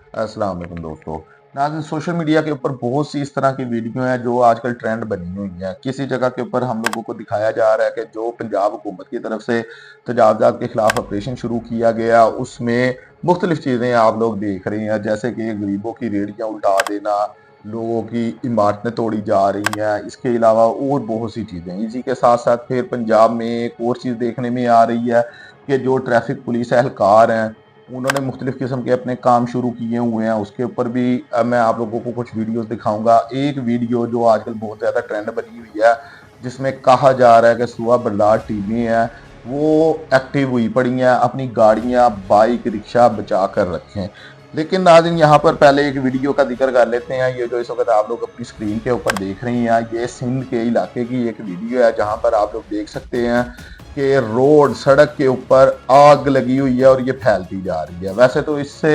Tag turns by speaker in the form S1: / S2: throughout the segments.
S1: अस्सलाम वालेकुम दोस्तों। नाज़रीन, सोशल मीडिया के ऊपर बहुत सी इस तरह की वीडियो हैं जो आजकल ट्रेंड बनी हुई हैं। किसी जगह के ऊपर हम लोगों को दिखाया जा रहा है कि जो पंजाब हुकूमत की तरफ से तजावज़ात के खिलाफ ऑपरेशन शुरू किया गया, उसमें मुख्तलिफ चीज़ें आप लोग देख रहे हैं, जैसे कि गरीबों की रेहड़ियाँ उल्टा देना, लोगों की इमारतें तोड़ी जा रही हैं। इसके अलावा और बहुत सी चीज़ें, इसी के साथ साथ फिर पंजाब में एक और चीज़ देखने में आ रही है कि जो ट्रैफिक पुलिस एहलकार हैं, उन्होंने मुख्तलिफ किस्म के अपने काम शुरू किए हुए हैं। उसके ऊपर भी मैं आप लोगों को कुछ वीडियोस दिखाऊंगा। एक वीडियो जो आजकल बहुत ज़्यादा ट्रेंड बनी हुई है, जिसमें कहा जा रहा है कि सुबह बरदार टीमें हैं, वो एक्टिव हुई पड़ी हैं, अपनी गाड़ियां, बाइक, रिक्शा बचा कर रखें। लेकिन नाज़रीन, यहाँ पर पहले एक वीडियो का जिक्र कर लेते हैं। ये जो इस वक्त आप लोग अपनी स्क्रीन के ऊपर देख रहे हैं, ये सिंध के इलाके की एक वीडियो है, जहाँ पर आप लोग देख सकते हैं कि रोड, सड़क के ऊपर आग लगी हुई है और ये फैलती जा रही है। वैसे तो इससे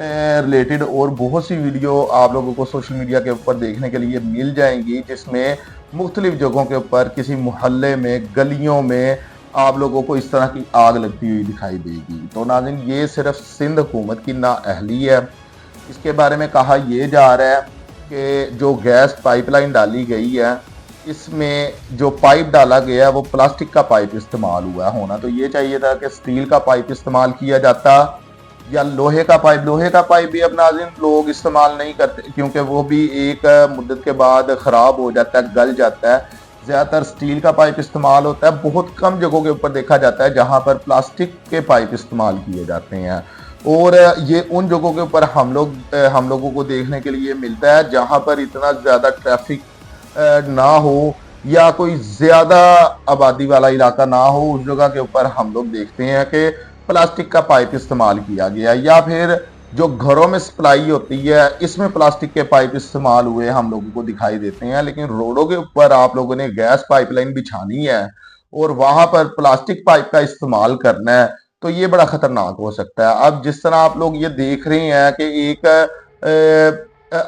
S1: रिलेटेड और बहुत सी वीडियो आप लोगों को सोशल मीडिया के ऊपर देखने के लिए मिल जाएंगी, जिसमें मुख्तलिफ जगहों के ऊपर किसी मोहल्ले में, गलियों में आप लोगों को इस तरह की आग लगती हुई दिखाई देगी। तो नाज़रीन, ये सिर्फ सिंध हुकूमत की नाअहली है। इसके बारे में कहा यह जा रहा है कि जो गैस पाइपलाइन डाली गई है, इसमें जो पाइप डाला गया है वो प्लास्टिक का पाइप इस्तेमाल हुआ है। होना तो ये चाहिए था कि स्टील का पाइप इस्तेमाल किया जाता या लोहे का पाइप। लोहे का पाइप भी अब नाज़रीन लोग इस्तेमाल नहीं करते, क्योंकि वो भी एक मुद्दत के बाद ख़राब हो जाता है, गल जाता है। ज़्यादातर स्टील का पाइप इस्तेमाल होता है। बहुत कम जगहों के ऊपर देखा जाता है जहाँ पर प्लास्टिक के पाइप इस्तेमाल किए जाते हैं। और ये उन जगहों के ऊपर हम लोगों को देखने के लिए मिलता है जहाँ पर इतना ज़्यादा ट्रैफिक ना हो या कोई ज्यादा आबादी वाला इलाका ना हो। उस जगह के ऊपर हम लोग देखते हैं कि प्लास्टिक का पाइप इस्तेमाल किया गया, या फिर जो घरों में सप्लाई होती है इसमें प्लास्टिक के पाइप इस्तेमाल हुए हम लोगों को दिखाई देते हैं। लेकिन रोडों के ऊपर आप लोगों ने गैस पाइपलाइन बिछानी है और वहां पर प्लास्टिक पाइप का इस्तेमाल करना है, तो ये बड़ा खतरनाक हो सकता है। अब जिस तरह आप लोग ये देख रहे हैं कि एक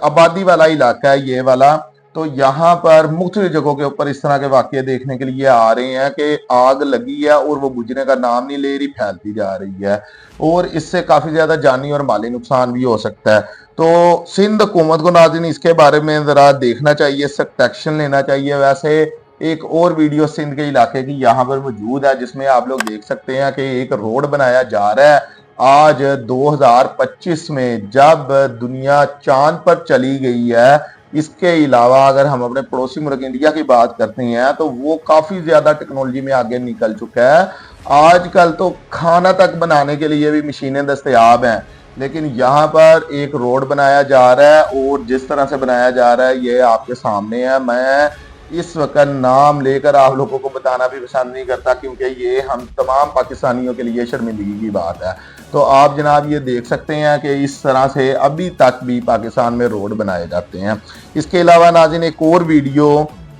S1: आबादी वाला इलाका है ये वाला, तो यहाँ पर मुख्तलिफ जगहों के ऊपर इस तरह के वाकये देखने के लिए आ रहे हैं कि आग लगी है और वो बुझने का नाम नहीं ले रही, फैलती जा रही है, और इससे काफी ज्यादा जानी और माली नुकसान भी हो सकता है। तो सिंध हुकूमत को नाज़रीन इसके बारे में जरा देखना चाहिए, सख्त एक्शन लेना चाहिए। वैसे एक और वीडियो सिंध के इलाके की यहाँ पर मौजूद है, जिसमें आप लोग देख सकते हैं कि एक रोड बनाया जा रहा है। आज 2025 में जब दुनिया चांद पर चली गई है। इसके अलावा अगर हम अपने पड़ोसी मुल्क इंडिया की बात करते हैं तो वो काफी ज्यादा टेक्नोलॉजी में आगे निकल चुका है। आजकल तो खाना तक बनाने के लिए भी मशीनें दस्तयाब हैं। लेकिन यहाँ पर एक रोड बनाया जा रहा है, और जिस तरह से बनाया जा रहा है ये आपके सामने है। मैं इस वक्त नाम लेकर आप लोगों को बताना भी पसंद नहीं करता, क्योंकि ये हम तमाम पाकिस्तानियों के लिए शर्मिंदगी की बात है। तो आप जनाब ये देख सकते हैं कि इस तरह से अभी तक भी पाकिस्तान में रोड बनाए जाते हैं। इसके अलावा नाज़रीन एक और वीडियो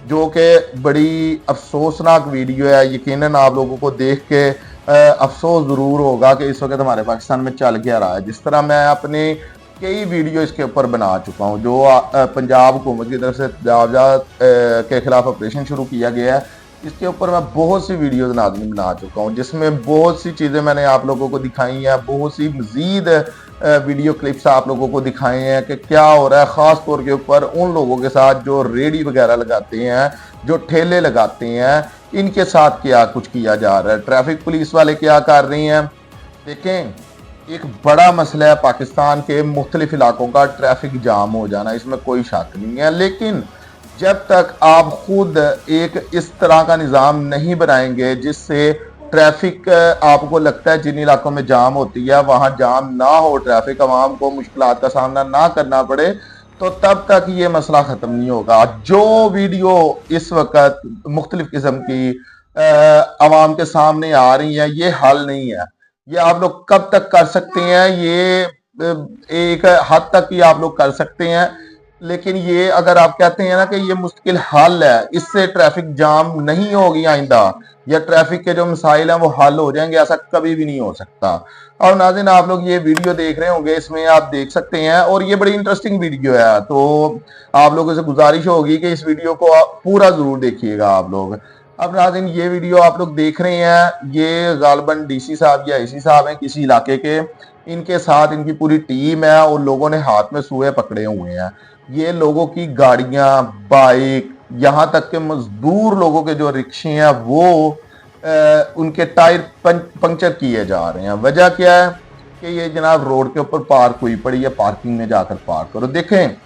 S1: जो कि बड़ी अफसोसनाक वीडियो है, यकीनन आप लोगों को देख के अफसोस ज़रूर होगा कि इस वक्त हमारे पाकिस्तान में चल क्या रहा है। जिस तरह मैं अपने कई वीडियो इसके ऊपर बना चुका हूँ, जो पंजाब हुकूमत की तरफ से तजावज़ात के खिलाफ ऑपरेशन शुरू किया गया है, इसके ऊपर मैं बहुत सी वीडियोस नाज़रीन बना चुका हूँ, जिसमें बहुत सी चीज़ें मैंने आप लोगों को दिखाई हैं। बहुत सी मज़ीद वीडियो क्लिप्स आप लोगों को दिखाए हैं कि क्या हो रहा है, ख़ास तौर के ऊपर उन लोगों के साथ जो रेडी वगैरह लगाते हैं, जो ठेले लगाते हैं, इनके साथ क्या कुछ किया जा रहा है, ट्रैफिक पुलिस वाले क्या कर रही हैं। देखें, एक बड़ा मसला है पाकिस्तान के मुख्तलिफ इलाकों का ट्रैफिक जाम हो जाना, इसमें कोई शक नहीं है। लेकिन जब तक आप खुद एक इस तरह का निज़ाम नहीं बनाएंगे जिससे ट्रैफिक, आपको लगता है जिन इलाकों में जाम होती है वहां जाम ना हो, ट्रैफिक आवाम को मुश्किलात का सामना ना करना पड़े, तो तब तक ये मसला ख़त्म नहीं होगा। जो वीडियो इस वक्त मुख्तलिफ किस्म की आवाम के सामने आ रही है, ये हल नहीं है। ये आप लोग कब तक कर सकते हैं, ये एक हद तक ही आप लोग कर सकते हैं। लेकिन ये अगर आप कहते हैं ना कि ये मुश्किल हल है, इससे ट्रैफिक जाम नहीं होगी आइंदा, या ट्रैफिक के जो मसाइल हैं वो हल हो जाएंगे, ऐसा कभी भी नहीं हो सकता। और नाज़रीन आप लोग ये वीडियो देख रहे होंगे, इसमें आप देख सकते हैं, और ये बड़ी इंटरेस्टिंग वीडियो है, तो आप लोगों से गुजारिश होगी कि इस वीडियो को आप पूरा जरूर देखिएगा आप लोग। अब नाज़रीन ये वीडियो आप लोग देख रहे हैं, ये गालिबन डीसी साहब या एसी साहब हैं किसी इलाके के, इनके साथ इनकी पूरी टीम है और लोगों ने हाथ में सूए पकड़े हुए हैं। ये लोगों की गाड़ियां, बाइक, यहाँ तक के मजदूर लोगों के जो रिक्शे हैं वो उनके टायर पंक्चर किए जा रहे हैं। वजह क्या है कि ये जनाब रोड के ऊपर पार्क हुई पड़ी है, पार्किंग में जाकर पार्क करो। देखें,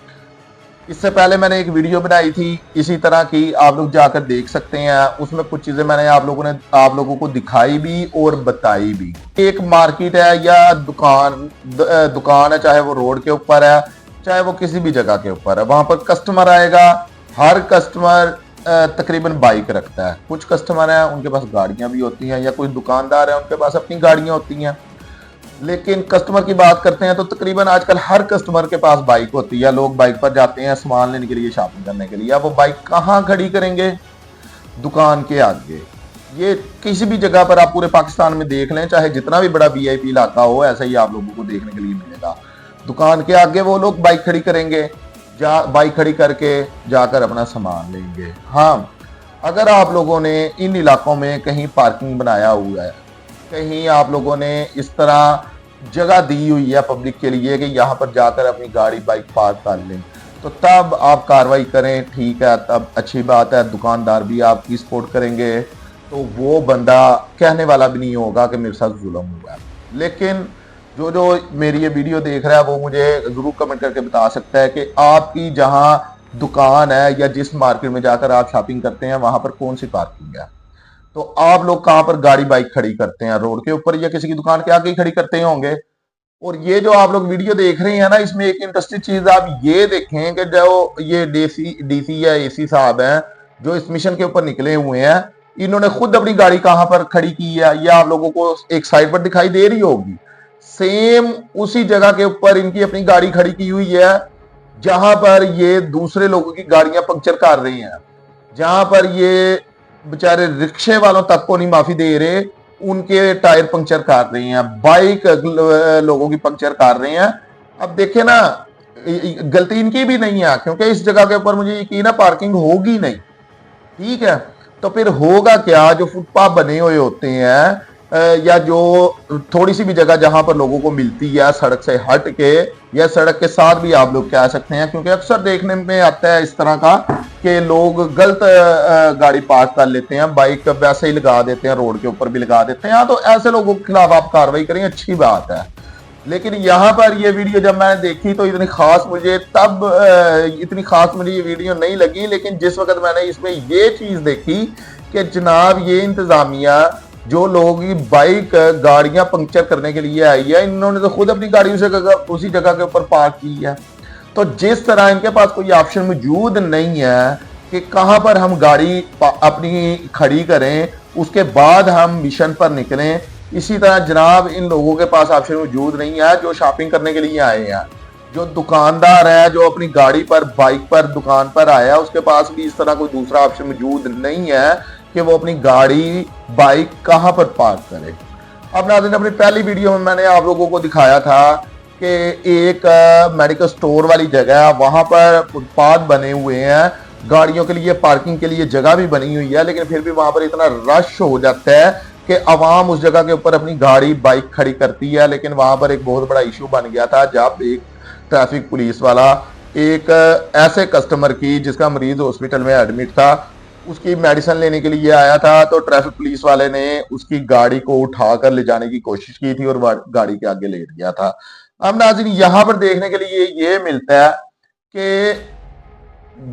S1: इससे पहले मैंने एक वीडियो बनाई थी इसी तरह की, आप लोग जाकर देख सकते हैं। उसमें कुछ चीजें मैंने आप लोगों को दिखाई भी और बताई भी। एक मार्केट है या दुकान है, चाहे वो रोड के ऊपर है चाहे वो किसी भी जगह के ऊपर है, वहां पर कस्टमर आएगा। हर कस्टमर तकरीबन बाइक रखता है। कुछ कस्टमर हैं उनके पास गाड़ियां भी होती हैं, या कोई दुकानदार है उनके पास अपनी गाड़ियां होती हैं। लेकिन कस्टमर की बात करते हैं तो तकरीबन आजकल हर कस्टमर के पास बाइक होती है। लोग बाइक पर जाते हैं सामान लेने के लिए, शॉपिंग करने के लिए। अब वो बाइक कहाँ खड़ी करेंगे? दुकान के आगे। ये किसी भी जगह पर आप पूरे पाकिस्तान में देख लें, चाहे जितना भी बड़ा वीआईपी इलाका हो, ऐसा ही आप लोगों को देखने के लिए मिलेगा। दुकान के आगे वो लोग बाइक खड़ी करेंगे, बाइक खड़ी करके जाकर अपना सामान लेंगे। हाँ, अगर आप लोगों ने इन इलाकों में कहीं पार्किंग बनाया हुआ है, कहीं आप लोगों ने इस तरह जगह दी हुई है पब्लिक के लिए कि यहाँ पर जाकर अपनी गाड़ी, बाइक पार्क कर लें, तो तब आप कार्रवाई करें, ठीक है, तब अच्छी बात है। दुकानदार भी आपकी सपोर्ट करेंगे, तो वो बंदा कहने वाला भी नहीं होगा कि मेरे साथ जुल्म हुआ है। लेकिन जो मेरी ये वीडियो देख रहा है वो मुझे जरूर कमेंट करके बता सकता है कि आपकी जहाँ दुकान है या जिस मार्केट में जाकर आप शॉपिंग करते हैं वहां पर कौन सी पार्किंग है। तो आप लोग कहां पर गाड़ी, बाइक खड़ी करते हैं? रोड के ऊपर या किसी की दुकान के आगे ही खड़ी करते होंगे। और ये जो आप लोग वीडियो देख रहे हैं ना, इसमें एक इंटरेस्टिंग चीज आप ये देखें कि जो ये डीसी या एसी साहब हैं जो इस मिशन के ऊपर निकले हुए हैं, इन्होंने खुद अपनी गाड़ी कहां पर खड़ी की है, ये आप लोगों को एक साइड पर दिखाई दे रही होगी। सेम उसी जगह के ऊपर इनकी अपनी गाड़ी खड़ी की हुई है जहां पर ये दूसरे लोगों की गाड़ियां पंक्चर कर रही हैं, जहां पर ये बेचारे रिक्शे वालों तक को नहीं माफी दे रहे, उनके टायर पंक्चर कर रही हैं, बाइक लोगों की पंक्चर कर रहे हैं। अब देखे ना, गलती इनकी भी नहीं है, क्योंकि इस जगह के ऊपर मुझे यकीन है पार्किंग होगी नहीं, ठीक है। तो फिर होगा क्या, जो फुटपाथ बने हुए होते हैं या जो थोड़ी सी भी जगह जहां पर लोगों को मिलती है सड़क से हट के या सड़क के साथ भी आप लोग कह सकते हैं, क्योंकि अक्सर देखने में आता है इस तरह का कि लोग गलत गाड़ी पार्क कर लेते हैं, बाइक वैसे ही लगा देते हैं, रोड के ऊपर भी लगा देते हैं। तो ऐसे लोगों के खिलाफ आप कार्रवाई करें, अच्छी बात है। लेकिन यहाँ पर ये वीडियो जब मैंने देखी तो इतनी खास मुझे ये वीडियो नहीं लगी। लेकिन जिस वक्त मैंने इसमें ये चीज देखी कि जनाब ये इंतजामिया जो लोगों की बाइक, गाड़ियां पंक्चर करने के लिए आई है, इन्होंने तो खुद अपनी गाड़ी उसी जगह के ऊपर पार्क की है। तो जिस तरह इनके पास कोई ऑप्शन मौजूद नहीं है कि कहां पर हम गाड़ी अपनी खड़ी करें, उसके बाद हम मिशन पर निकलें, इसी तरह जनाब इन लोगों के पास ऑप्शन मौजूद नहीं है जो शॉपिंग करने के लिए आए हैं। जो दुकानदार है जो अपनी गाड़ी पर, बाइक पर दुकान पर आया, उसके पास भी इस तरह कोई दूसरा ऑप्शन मौजूद नहीं है कि वो अपनी गाड़ी, बाइक कहां पर पार्क करे। अब नाज़रीन, अपनी पहली वीडियो में मैंने आप लोगों को दिखाया था कि एक मेडिकल स्टोर वाली जगह है, वहां पर फुटपाथ बने हुए हैं, गाड़ियों के लिए पार्किंग के लिए जगह भी बनी हुई है, लेकिन फिर भी वहां पर इतना रश हो जाता है कि आवाम उस जगह के ऊपर अपनी गाड़ी, बाइक खड़ी करती है। लेकिन वहां पर एक बहुत बड़ा इशू बन गया था जब एक ट्रैफिक पुलिस वाला एक ऐसे कस्टमर की, जिसका मरीज हॉस्पिटल में एडमिट था, उसकी मेडिसिन लेने के लिए आया था, तो ट्रैफिक पुलिस वाले ने उसकी गाड़ी को उठाकर ले जाने की कोशिश की थी और गाड़ी के आगे लेट गया था। अब नाज़रीन, यहां पर देखने के लिए ये मिलता है कि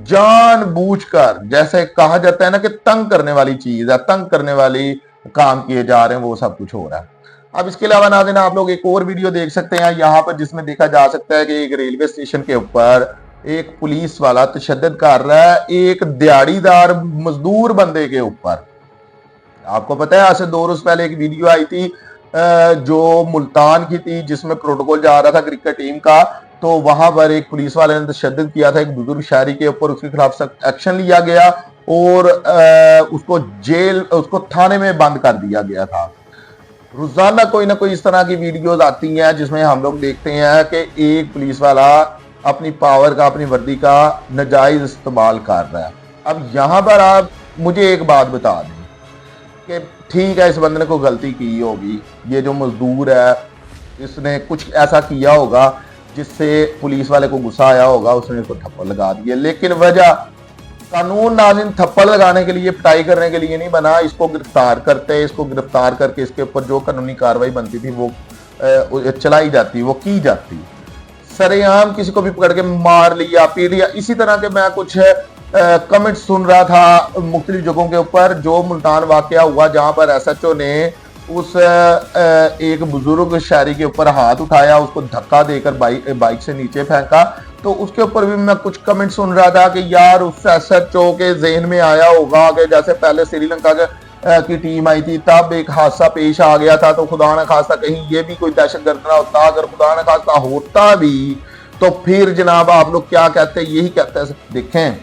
S1: जानबूझकर, जैसे कहा जाता है ना कि तंग करने वाली चीज है, तंग करने वाली काम किए जा रहे हैं, वो सब कुछ हो रहा है। अब इसके अलावा नाज़रीन, आप लोग एक और वीडियो देख सकते हैं यहाँ पर, जिसमें देखा जा सकता है कि एक रेलवे स्टेशन के ऊपर एक पुलिस वाला तशद्दुद कर रहा है एक दिहाड़ीदार मजदूर बंदे के ऊपर। आपको पता है, आज से 2 रोज पहले एक वीडियो आई थी जो मुल्तान की थी, जिसमें प्रोटोकॉल जा रहा था क्रिकेट टीम का, तो वहां पर एक पुलिस वाले ने तशद्दुद किया था एक बुजुर्ग शहरी के ऊपर, उसके खिलाफ सख्त एक्शन लिया गया और उसको थाने में बंद कर दिया गया था। रोजाना कोई ना कोई इस तरह की वीडियोस आती हैं जिसमें हम लोग देखते हैं कि एक पुलिस वाला अपनी पावर का, अपनी वर्दी का नाजायज इस्तेमाल कर रहा है। अब यहाँ पर आप मुझे एक बात बता दें कि ठीक है, इस बंदे ने कोई गलती की होगी, ये जो मजदूर है इसने कुछ ऐसा किया होगा जिससे पुलिस वाले को गुस्सा आया होगा, उसने इसको थप्पड़ लगा दिया, लेकिन वजह कानून नाज़िम थप्पड़ लगाने के लिए, पिटाई करने के लिए नहीं बना। इसको गिरफ्तार करते, इसको गिरफ्तार करके इसके ऊपर जो कानूनी कार्रवाई बनती थी वो चलाई जाती, वो की जाती। सरेआम किसी को भी पकड़ के मार लिया, पीट लिया। इसी तरह के मैं कुछ कमेंट सुन रहा था मुख्तलिफ जगहों के ऊपर। जो मुल्तान वाकया हुआ जहां पर SHO ने उस एक बुजुर्ग शहरी के ऊपर हाथ उठाया, उसको धक्का देकर बाइक से नीचे फेंका, तो उसके ऊपर भी मैं कुछ कमेंट सुन रहा था कि यार उस SHO के ज़हन में आया होगा कि जैसे पहले श्रीलंका की टीम आई थी तब एक हादसा पेश आ गया था, तो खुदा न खास्ता कहीं ये भी कोई दहशतगर्द ना होता। अगर खुदा न खास्ता होता भी तो फिर जनाब आप लोग क्या कहते हैं, यही कहते हैं। देखें,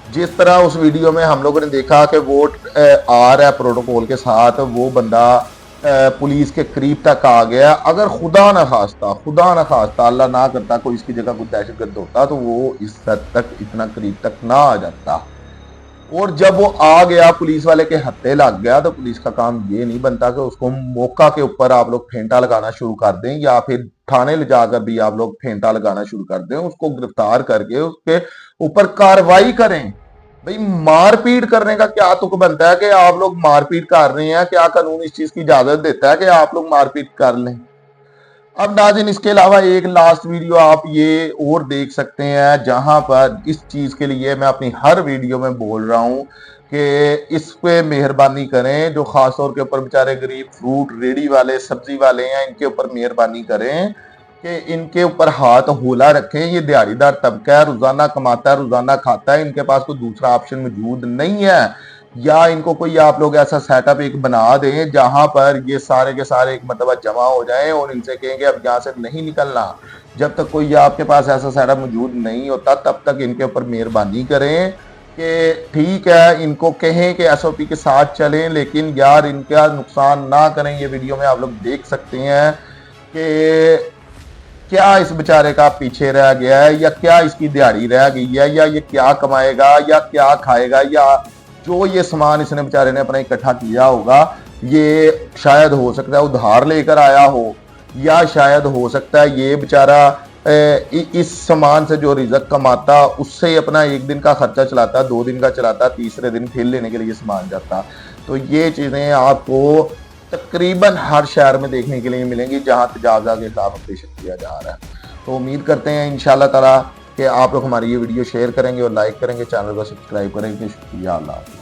S1: जिस तरह उस वीडियो में हम लोगों ने देखा कि वोट आ रहा है प्रोटोकॉल के साथ, वो बंदा पुलिस के करीब तक आ गया। अगर खुदा न खास्ता अल्लाह ना करता कोई इसकी जगह कुछ दहशतगर्द होता तो वो इस हद तक, इतना करीब तक ना आ जाता। और जब वो आ गया, पुलिस वाले के हत्थे लग गया, तो पुलिस का काम ये नहीं बनता कि उसको मौका के ऊपर आप लोग फेंटा लगाना शुरू कर दें या फिर थाने ले जाकर भी आप लोग फेंटा लगाना शुरू कर दें। उसको गिरफ्तार करके उसके ऊपर कार्रवाई करें। भाई, मारपीट करने का क्या तुक बनता है कि आप लोग मारपीट कर रहे हैं? क्या कानून इस चीज की इजाजत देता है कि आप लोग मारपीट कर लें? अब नाज़रीन, इसके अलावा एक लास्ट वीडियो आप ये और देख सकते हैं जहां पर इस चीज के लिए मैं अपनी हर वीडियो में बोल रहा हूं कि इस पे मेहरबानी करें। जो खास तौर के ऊपर बेचारे गरीब फ्रूट रेडी वाले, सब्जी वाले हैं, इनके ऊपर मेहरबानी करें कि इनके ऊपर हाथ होला रखें। ये दिहाड़ीदार तबका है, रोजाना कमाता है, रोजाना खाता है, इनके पास कोई दूसरा ऑप्शन मौजूद नहीं है। या इनको कोई आप लोग ऐसा सेटअप एक बना दें जहां पर ये सारे के सारे एक मतलब जमा हो जाएं और इनसे कहेंगे अब यहाँ से नहीं निकलना। जब तक कोई आपके पास ऐसा सेटअप मौजूद नहीं होता तब तक इनके ऊपर मेहरबानी करें कि ठीक है, इनको कहें कि SOP के साथ चलें, लेकिन यार इनका नुकसान ना करें। ये वीडियो में आप लोग देख सकते हैं कि क्या इस बेचारे का पीछे रह गया है, या क्या इसकी दिहाड़ी रह गई है, या ये क्या कमाएगा या क्या खाएगा, या जो ये सामान इसने बेचारे ने अपना इकट्ठा किया होगा, ये शायद हो सकता है उधार लेकर आया हो, या शायद हो सकता है ये बेचारा इस सामान से जो रिजक कमाता उससे अपना एक दिन का खर्चा चलाता, 2 दिन का चलाता, तीसरे दिन फिर लेने के लिए सामान जाता। तो ये चीज़ें आपको तकरीबन हर शहर में देखने के लिए मिलेंगी जहां तजावज़ा के खिलाफ ऑपरेशन किया जा रहा है। तो उम्मीद करते हैं इंशाल्लाह ताला कि आप लोग हमारी ये वीडियो शेयर करेंगे और लाइक करेंगे, चैनल को सब्सक्राइब करेंगे। शुक्रिया, अल्लाह।